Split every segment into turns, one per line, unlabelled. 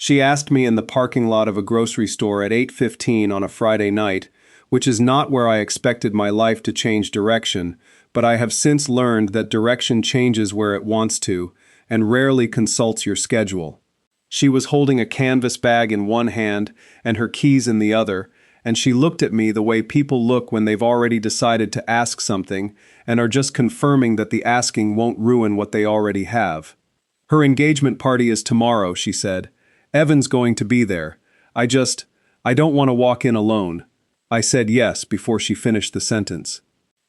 She asked me in the parking lot of a grocery store at 8:15 on a Friday night, which is not where I expected my life to change direction, but I have since learned that direction changes where it wants to, and rarely consults your schedule. She was holding a canvas bag in one hand and her keys in the other, and she looked at me the way people look when they've already decided to ask something and are just confirming that the asking won't ruin what they already have. Her engagement party is tomorrow, she said. Evan's going to be there. I don't want to walk in alone. I said yes before she finished the sentence.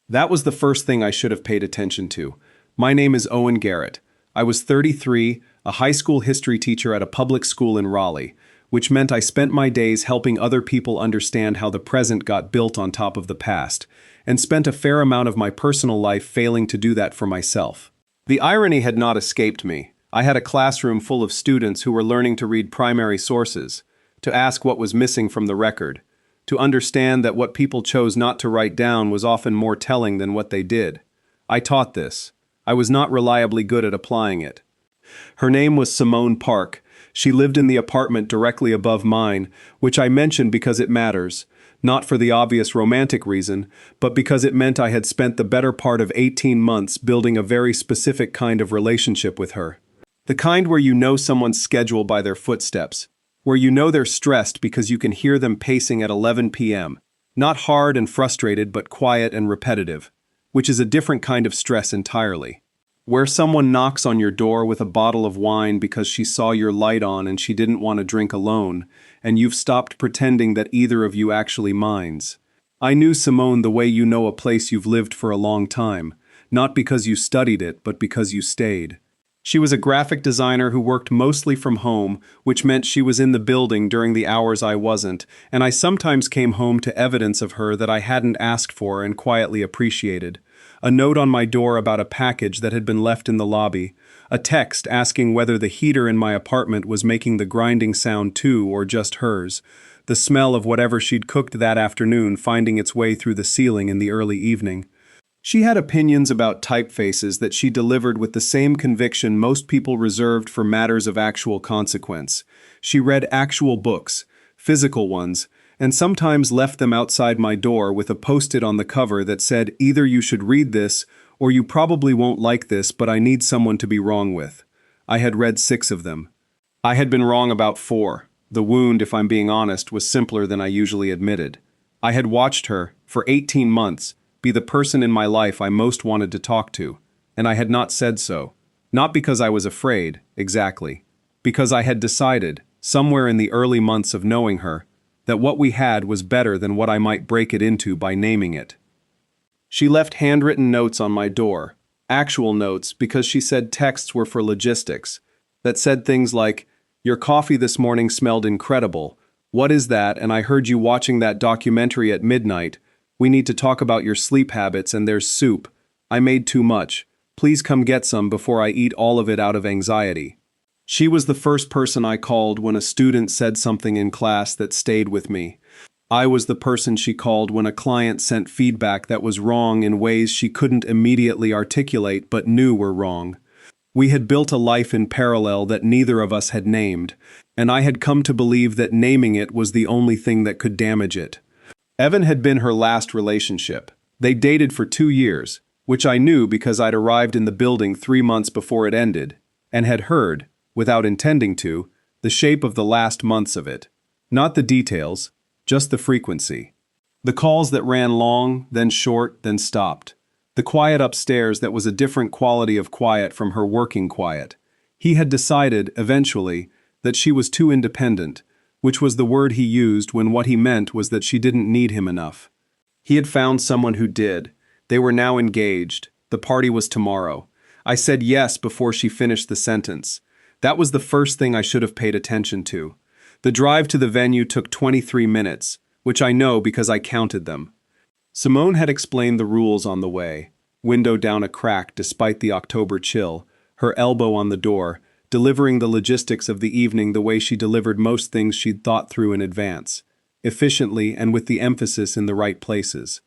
That was the first thing I should have paid attention to. My name is Owen Garrett. I was 33, a high school history teacher at a public school in Raleigh, which meant I spent my days helping other people understand how the present got built on top of the past, and spent a fair amount of my personal life failing to do that for myself. The irony had not escaped me. I had a classroom full of students who were learning to read primary sources, to ask what was missing from the record, to understand that what people chose not to write down was often more telling than what they did. I taught this. I was not reliably good at applying it. Her name was Simone Park. She lived in the apartment directly above mine, which I mention because it matters, not for the obvious romantic reason, but because it meant I had spent the better part of 18 months building a very specific kind of relationship with her. The kind where you know someone's schedule by their footsteps, where you know they're stressed because you can hear them pacing at 11 p.m., not hard and frustrated but quiet and repetitive, which is a different kind of stress entirely. Where someone knocks on your door with a bottle of wine because she saw your light on and she didn't want to drink alone, and you've stopped pretending that either of you actually minds. I knew Simone the way you know a place you've lived for a long time, not because you studied it but because you stayed. She was a graphic designer who worked mostly from home, which meant she was in the building during the hours I wasn't, and I sometimes came home to evidence of her that I hadn't asked for and quietly appreciated. A note on my door about a package that had been left in the lobby, a text asking whether the heater in my apartment was making the grinding sound too or just hers, the smell of whatever she'd cooked that afternoon finding its way through the ceiling in the early evening. She had opinions about typefaces that she delivered with the same conviction most people reserved for matters of actual consequence. She read actual books, physical ones, and sometimes left them outside my door with a post-it on the cover that said, "Either you should read this, or you probably won't like this, but I need someone to be wrong with." I had read 6 of them. I had been wrong about 4. The wound, if I'm being honest, was simpler than I usually admitted. I had watched her, for 18 months, be the person in my life I most wanted to talk to, and I had not said so. Not because I was afraid, exactly. Because I had decided, somewhere in the early months of knowing her, that what we had was better than what I might break it into by naming it. She left handwritten notes on my door, actual notes because she said texts were for logistics, that said things like, "Your coffee this morning smelled incredible. What is that? And I heard you watching that documentary at midnight. We need to talk about your sleep habits and there's soup. I made too much. Please come get some before I eat all of it out of anxiety." She was the first person I called when a student said something in class that stayed with me. I was the person she called when a client sent feedback that was wrong in ways she couldn't immediately articulate but knew were wrong. We had built a life in parallel that neither of us had named, and I had come to believe that naming it was the only thing that could damage it. Evan had been her last relationship. They dated for 2 years, which I knew because I'd arrived in the building 3 months before it ended, and had heard, without intending to, the shape of the last months of it. Not the details, just the frequency. The calls that ran long, then short, then stopped. The quiet upstairs that was a different quality of quiet from her working quiet. He had decided, eventually, that she was too independent, which was the word he used when what he meant was that she didn't need him enough. He had found someone who did. They were now engaged. The party was tomorrow. I said yes before she finished the sentence. That was the first thing I should have paid attention to. The drive to the venue took 23 minutes, which I know because I counted them. Simone had explained the rules on the way, window down a crack despite the October chill, her elbow on the door, delivering the logistics of the evening the way she delivered most things she'd thought through in advance, efficiently and with the emphasis in the right places.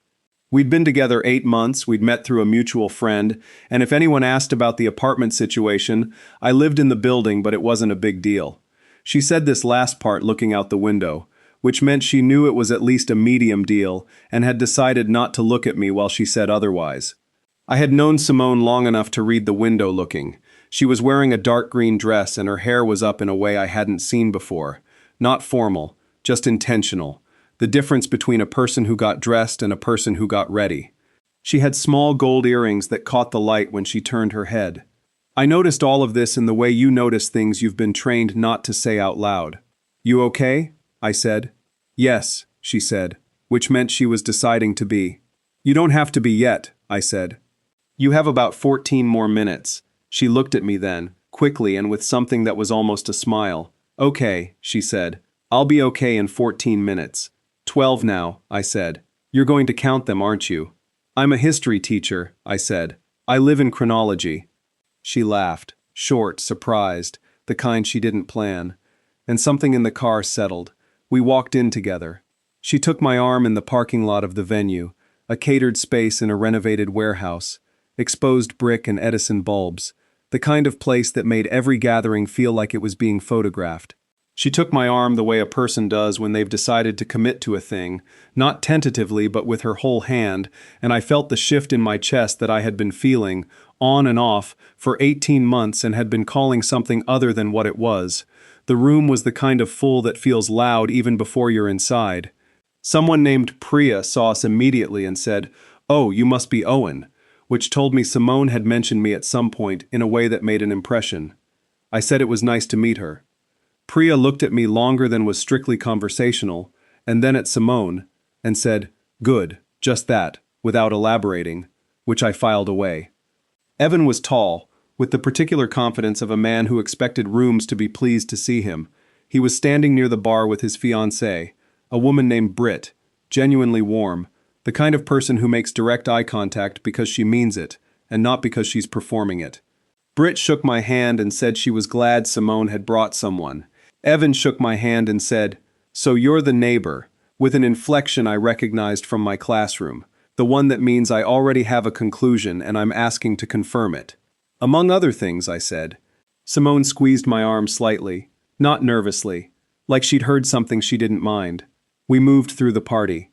We'd been together 8 months, we'd met through a mutual friend, and if anyone asked about the apartment situation, I lived in the building but it wasn't a big deal. She said this last part looking out the window, which meant she knew it was at least a medium deal and had decided not to look at me while she said otherwise. I had known Simone long enough to read the window looking. She was wearing a dark green dress and her hair was up in a way I hadn't seen before. Not formal, just intentional. The difference between a person who got dressed and a person who got ready. She had small gold earrings that caught the light when she turned her head. I noticed all of this in the way you notice things you've been trained not to say out loud. "You okay?" I said. "Yes," she said, which meant she was deciding to be. "You don't have to be yet," I said. "You have about 14 more minutes." She looked at me then, quickly and with something that was almost a smile. "Okay," she said. "I'll be okay in 14 minutes. 12 now," I said. "You're going to count them, aren't you?" "I'm a history teacher," I said. "I live in chronology." She laughed, short, surprised, the kind she didn't plan. And something in the car settled. We walked in together. She took my arm in the parking lot of the venue, a catered space in a renovated warehouse, exposed brick and Edison bulbs, the kind of place that made every gathering feel like it was being photographed. She took my arm the way a person does when they've decided to commit to a thing, not tentatively but with her whole hand, and I felt the shift in my chest that I had been feeling, on and off, for 18 months and had been calling something other than what it was. The room was the kind of full that feels loud even before you're inside. Someone named Priya saw us immediately and said, "Oh, you must be Owen," which told me Simone had mentioned me at some point in a way that made an impression. I said it was nice to meet her. Priya looked at me longer than was strictly conversational, and then at Simone, and said, "Good, just that," without elaborating, which I filed away. Evan was tall, with the particular confidence of a man who expected rooms to be pleased to see him. He was standing near the bar with his fiancée, a woman named Britt, genuinely warm, the kind of person who makes direct eye contact because she means it, and not because she's performing it. Britt shook my hand and said she was glad Simone had brought someone. Evan shook my hand and said, "So you're the neighbor," with an inflection I recognized from my classroom, the one that means I already have a conclusion and I'm asking to confirm it. "Among other things," I said. Simone squeezed my arm slightly, not nervously, like she'd heard something she didn't mind. We moved through the party.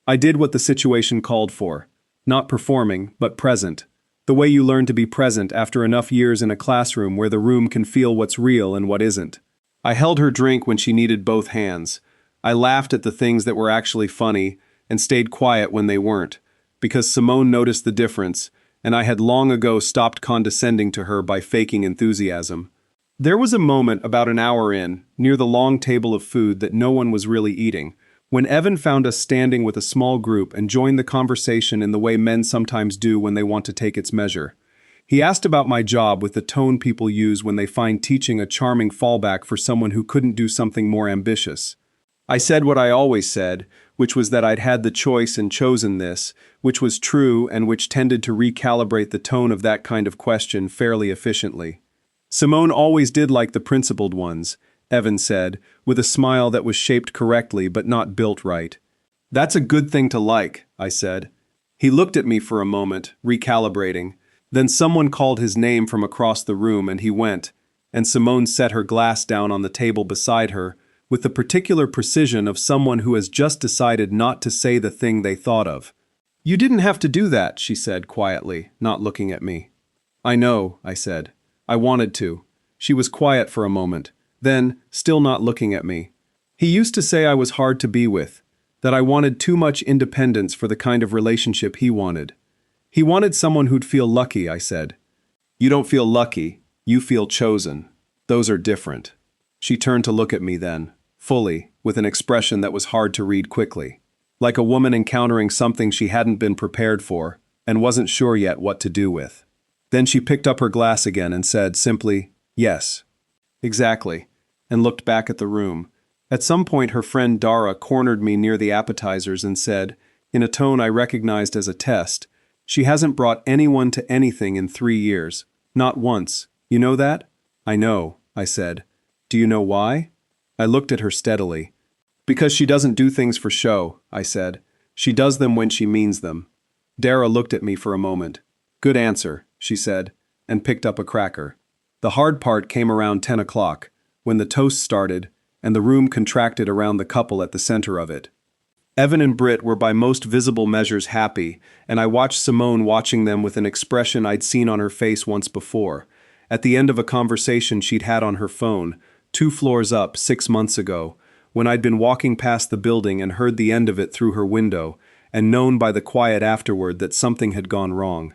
I did what the situation called for, not performing, but present. The way you learn to be present after enough years in a classroom where the room can feel what's real and what isn't. I held her drink when she needed both hands. I laughed at the things that were actually funny and stayed quiet when they weren't, because Simone noticed the difference, and I had long ago stopped condescending to her by faking enthusiasm. There was a moment about an hour in, near the long table of food that no one was really eating, when Evan found us standing with a small group and joined the conversation in the way men sometimes do when they want to take its measure. He asked about my job with the tone people use when they find teaching a charming fallback for someone who couldn't do something more ambitious. I said what I always said, which was that I'd had the choice and chosen this, which was true and which tended to recalibrate the tone of that kind of question fairly efficiently. "Simone always did like the principled ones," Evan said, with a smile that was shaped correctly but not built right. "That's a good thing to like," I said. He looked at me for a moment, recalibrating. Then someone called his name from across the room and he went, and Simone set her glass down on the table beside her, with the particular precision of someone who has just decided not to say the thing they thought of. "You didn't have to do that," she said quietly, not looking at me. "I know," I said. "I wanted to." She was quiet for a moment. Then, still not looking at me. "He used to say I was hard to be with, that I wanted too much independence for the kind of relationship he wanted. He wanted someone who'd feel lucky," I said. "You don't feel lucky, you feel chosen. Those are different." She turned to look at me then, fully, with an expression that was hard to read quickly, like a woman encountering something she hadn't been prepared for and wasn't sure yet what to do with. Then she picked up her glass again and said simply, "Yes." "Exactly," and looked back at the room. At some point her friend Dara cornered me near the appetizers and said, in a tone I recognized as a test, "She hasn't brought anyone to anything in 3 years. Not once. You know that?" "I know," I said. "Do you know why?" I looked at her steadily. "Because she doesn't do things for show," I said. "She does them when she means them." Dara looked at me for a moment. "Good answer," she said, and picked up a cracker. The hard part came around 10 o'clock. when the toast started, and the room contracted around the couple at the center of it. Evan and Britt were by most visible measures happy, and I watched Simone watching them with an expression I'd seen on her face once before, at the end of a conversation she'd had on her phone, 2 floors up 6 months ago, when I'd been walking past the building and heard the end of it through her window, and known by the quiet afterward that something had gone wrong.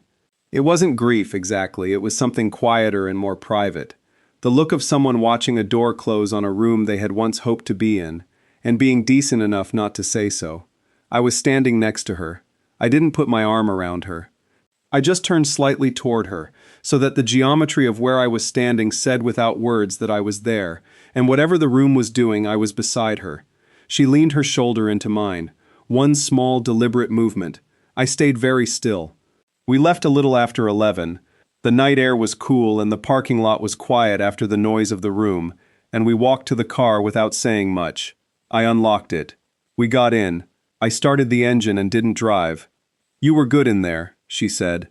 It wasn't grief exactly, it was something quieter and more private. The look of someone watching a door close on a room they had once hoped to be in, and being decent enough not to say so. I was standing next to her. I didn't put my arm around her. I just turned slightly toward her, so that the geometry of where I was standing said without words that I was there, and whatever the room was doing, I was beside her. She leaned her shoulder into mine. One small, deliberate movement. I stayed very still. We left a little after 11. The night air was cool and the parking lot was quiet after the noise of the room, and we walked to the car without saying much. I unlocked it. We got in. I started the engine and didn't drive. "You were good in there," she said.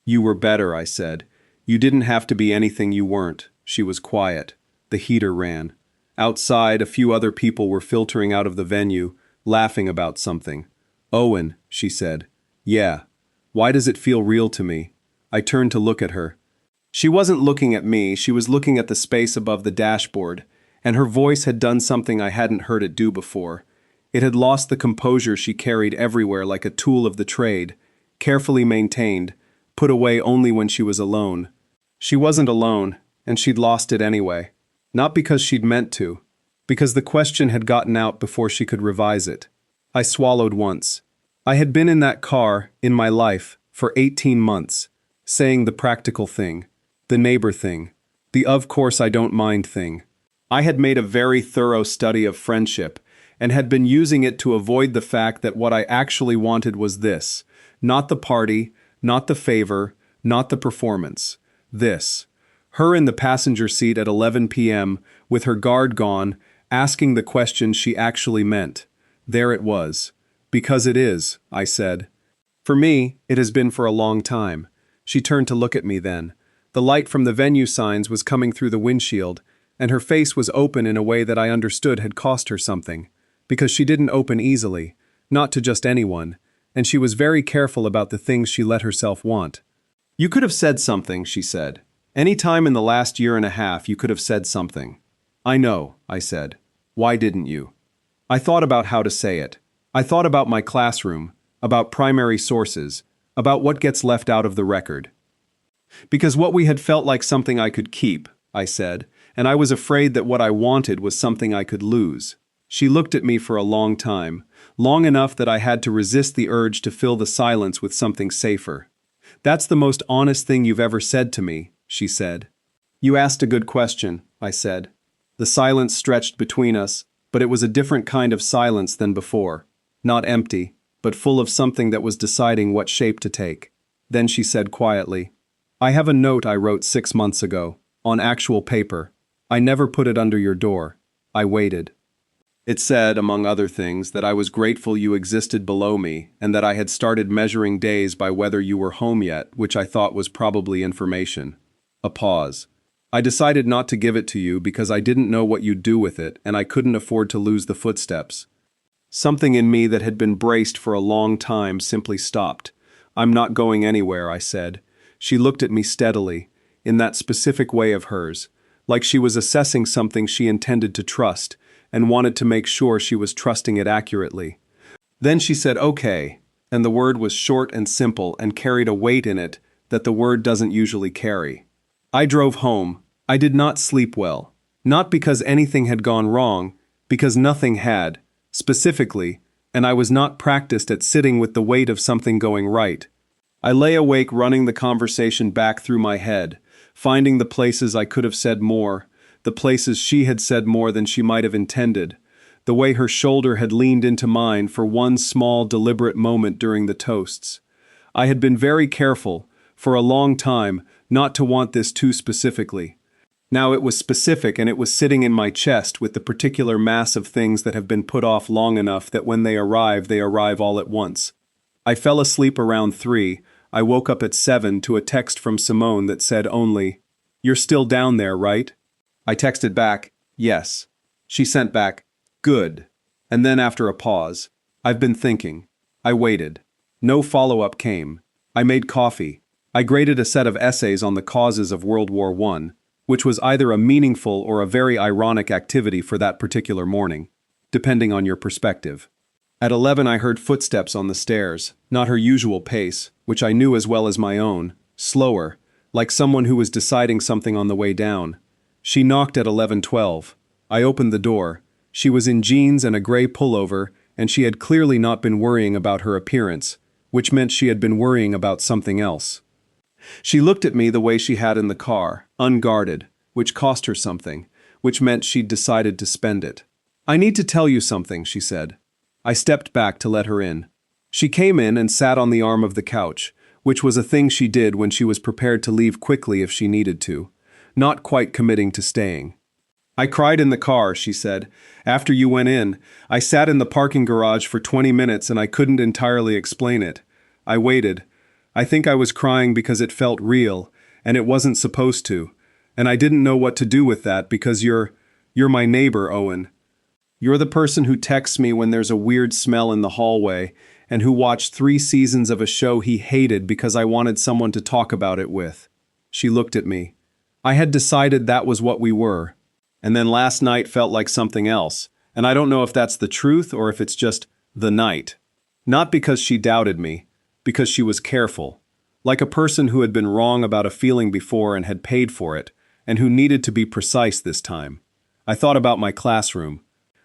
"You were better," I said. "You didn't have to be anything you weren't." She was quiet. The heater ran. Outside, a few other people were filtering out of the venue, laughing about something. "Owen," she said. "Yeah. Why does it feel real to me?" I turned to look at her. She wasn't looking at me, she was looking at the space above the dashboard, and her voice had done something I hadn't heard it do before. It had lost the composure she carried everywhere like a tool of the trade, carefully maintained, put away only when she was alone. She wasn't alone, and she'd lost it anyway. Not because she'd meant to, because the question had gotten out before she could revise it. I swallowed once. I had been in that car, in my life, for 18 months, saying the practical thing, the neighbor thing, the of course I don't mind thing. I had made a very thorough study of friendship, and had been using it to avoid the fact that what I actually wanted was this, not the party, not the favor, not the performance. This. Her in the passenger seat at 11 p.m., with her guard gone, asking the question she actually meant. There it was. "Because it is," I said. "For me, it has been for a long time." She turned to look at me then. The light from the venue signs was coming through the windshield, and her face was open in a way that I understood had cost her something. Because she didn't open easily, not to just anyone, and she was very careful about the things she let herself want. "You could have said something," she said. "Any time in the last year and a half you could have said something." "I know," I said. "Why didn't you?" I thought about how to say it. I thought about my classroom, about primary sources, about what gets left out of the record. "Because what we had felt like something I could keep," I said, "and I was afraid that what I wanted was something I could lose." She looked at me for a long time, long enough that I had to resist the urge to fill the silence with something safer. "That's the most honest thing you've ever said to me," she said. "You asked a good question," I said. The silence stretched between us, but it was a different kind of silence than before. Not empty, but full of something that was deciding what shape to take. Then she said quietly, "I have a note I wrote 6 months ago, on actual paper. I never put it under your door. I waited. It said, among other things, that I was grateful you existed below me, and that I had started measuring days by whether you were home yet, which I thought was probably information." A pause. "I decided not to give it to you because I didn't know what you'd do with it, and I couldn't afford to lose the footsteps." Something in me that had been braced for a long time simply stopped. "I'm not going anywhere," I said. She looked at me steadily, in that specific way of hers, like she was assessing something she intended to trust, and wanted to make sure she was trusting it accurately. Then she said, "Okay," and the word was short and simple and carried a weight in it that the word doesn't usually carry. I drove home. I did not sleep well. Not because anything had gone wrong, because nothing had, specifically, and I was not practiced at sitting with the weight of something going right. I lay awake running the conversation back through my head, finding the places I could have said more, the places she had said more than she might have intended, the way her shoulder had leaned into mine for one small deliberate moment during the toasts. I had been very careful, for a long time, not to want this too specifically. Now it was specific and it was sitting in my chest with the particular mass of things that have been put off long enough that when they arrive all at once. I fell asleep around 3, I woke up at 7 to a text from Simone that said only, "You're still down there, right?" I texted back, Yes. She sent back, "Good." And then after a pause, "I've been thinking." I waited. No follow-up came. I made coffee. I graded a set of essays on the causes of World War I, which was either a meaningful or a very ironic activity for that particular morning, depending on your perspective. At 11 I heard footsteps on the stairs, not her usual pace, which I knew as well as my own, slower, like someone who was deciding something on the way down. She knocked at 11:12. I opened the door. She was in jeans and a gray pullover, and she had clearly not been worrying about her appearance, which meant she had been worrying about something else. She looked at me the way she had in the car, unguarded, which cost her something, which meant she'd decided to spend it. "I need to tell you something," she said. I stepped back to let her in. She came in and sat on the arm of the couch, which was a thing she did when she was prepared to leave quickly if she needed to, not quite committing to staying. "I cried in the car," she said. "After you went in, I sat in the parking garage for 20 minutes and I couldn't entirely explain it. I waited. I think I was crying because it felt real, and it wasn't supposed to. And I didn't know what to do with that because you're my neighbor, Owen. You're the person who texts me when there's a weird smell in the hallway, and who watched 3 seasons of a show he hated because I wanted someone to talk about it with." She looked at me. "I had decided that was what we were. And then last night felt like something else, and I don't know if that's the truth or if it's just the night." Not because she doubted me, because she was careful. Like a person who had been wrong about a feeling before and had paid for it, and who needed to be precise this time. I thought about my classroom,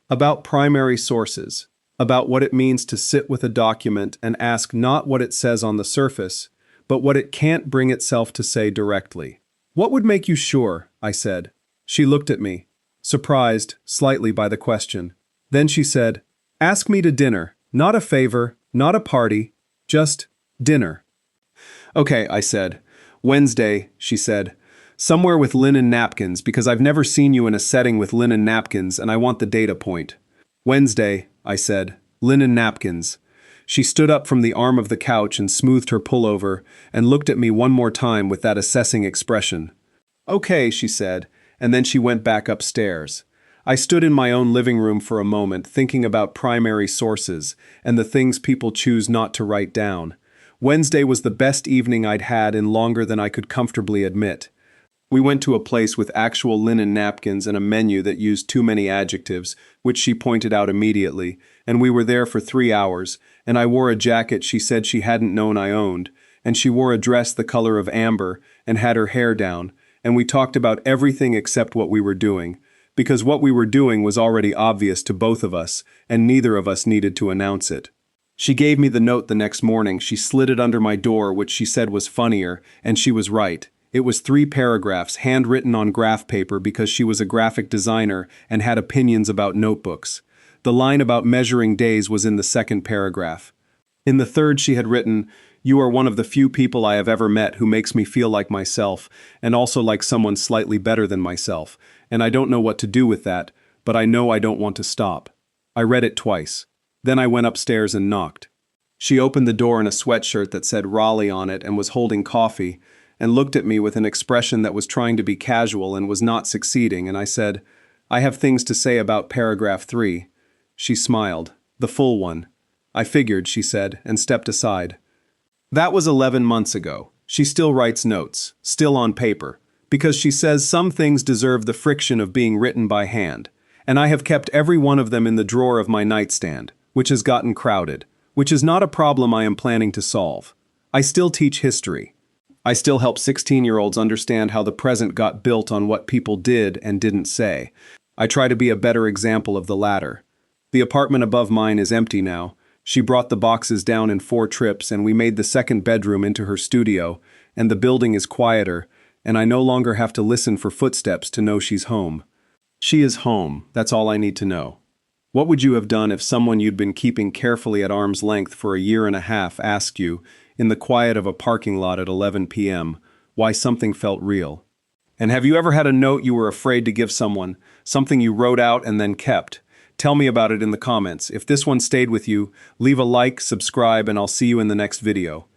about primary sources, about what it means to sit with a document and ask not what it says on the surface, but what it can't bring itself to say directly. "What would make you sure?" I said. She looked at me, surprised slightly by the question. Then she said, "Ask me to dinner, not a favor, not a party, just dinner." "Okay," I said. "Wednesday," she said. "Somewhere with linen napkins, because I've never seen you in a setting with linen napkins and I want the data point." "Wednesday," I said. "Linen napkins." She stood up from the arm of the couch and smoothed her pullover and looked at me one more time with that assessing expression. "Okay," she said, and then she went back upstairs. I stood in my own living room for a moment thinking about primary sources and the things people choose not to write down. Wednesday was the best evening I'd had in longer than I could comfortably admit. We went to a place with actual linen napkins and a menu that used too many adjectives, which she pointed out immediately, and we were there for 3 hours, and I wore a jacket she said she hadn't known I owned, and she wore a dress the color of amber and had her hair down, and we talked about everything except what we were doing, because what we were doing was already obvious to both of us, and neither of us needed to announce it. She gave me the note the next morning. She slid it under my door, which she said was funnier, and she was right. It was 3 paragraphs, handwritten on graph paper because she was a graphic designer and had opinions about notebooks. The line about measuring days was in the 2nd paragraph. In the 3rd she had written, "You are one of the few people I have ever met who makes me feel like myself, and also like someone slightly better than myself, and I don't know what to do with that, but I know I don't want to stop." I read it twice. Then I went upstairs and knocked. She opened the door in a sweatshirt that said Raleigh on it and was holding coffee, and looked at me with an expression that was trying to be casual and was not succeeding, and I said, "I have things to say about paragraph 3. She smiled. "The full one." "I figured," she said, and stepped aside. That was 11 months ago. She still writes notes, still on paper, because she says some things deserve the friction of being written by hand, and I have kept every one of them in the drawer of my nightstand, which has gotten crowded, which is not a problem I am planning to solve. I still teach history. I still help 16-year-olds understand how the present got built on what people did and didn't say. I try to be a better example of the latter. The apartment above mine is empty now. She brought the boxes down in 4 trips, and we made the 2nd bedroom into her studio, and the building is quieter, and I no longer have to listen for footsteps to know she's home. She is home, that's all I need to know. What would you have done if someone you'd been keeping carefully at arm's length for a year and a half asked you, in the quiet of a parking lot at 11 p.m., why something felt real? And have you ever had a note you were afraid to give someone, something you wrote out and then kept? Tell me about it in the comments. If this one stayed with you, leave a like, subscribe, and I'll see you in the next video.